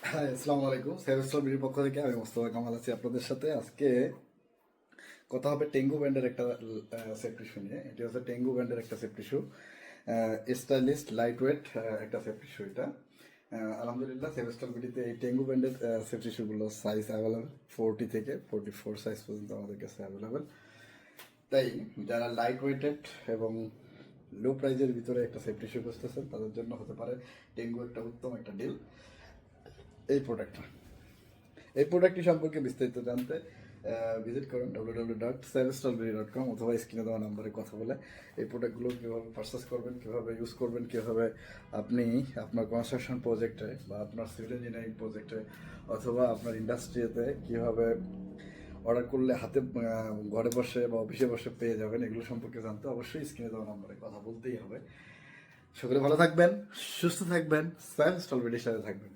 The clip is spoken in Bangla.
হ্যাঁ, আসসালামু আলাইকুম। সেভেস্টল বিডির পক্ষ থেকে আমি মোস্তফা কামাল আছি আপনাদের সাথে। আজকে কথা হবে টেঙ্গু ব্যান্ডের একটা সেফটি শু নিয়ে। এটি হচ্ছে টেঙ্গু ব্যান্ডের একটা সেফটি শু, স্টাইলিশ লাইট ওয়েট একটা সেফটি শু এটা। আলহামদুলিল্লাহ সেভেস্টল বিডিতে এই টেঙ্গু ব্যান্ডের সেফটি শুগুলো সাইজ অ্যাভেলেবেল 40 থেকে 44 সাইজ পর্যন্ত আমাদের কাছে অ্যাভেলেবেল। তাই যারা লাইট ওয়েটেড এবং লো প্রাইজের ভিতরে একটা সেফটি শু খুঁজতেছেন তাদের জন্য হতে পারে টেঙ্গু একটা উত্তম একটা ডিল। এই প্রোডাক্টটা এই প্রোডাক্টটি সম্পর্কে বিস্তারিত জানতে ভিজিট করুন www.savestolberry.com অথবা স্ক্রিনে দেওয়া নাম্বারে কথা বলে এই প্রোডাক্টগুলো কীভাবে পারচেস করবেন, কীভাবে ইউজ করবেন, কীভাবে আপনি আপনার কনস্ট্রাকশন প্রজেক্টে বা আপনার সিভিল ইঞ্জিনিয়ারিং প্রজেক্টে অথবা আপনার ইন্ডাস্ট্রিতে কীভাবে অর্ডার করলে হাতে ঘরে বসে বা অফিসে বসে পেয়ে যাবেন, এগুলো সম্পর্কে জানতে অবশ্যই স্ক্রিনে দেওয়া নাম্বারে কথা বলতেই হবে। সকলে ভালো থাকবেন, সুস্থ থাকবেন, সায়েন্স অলরেডির সাথে থাকবেন।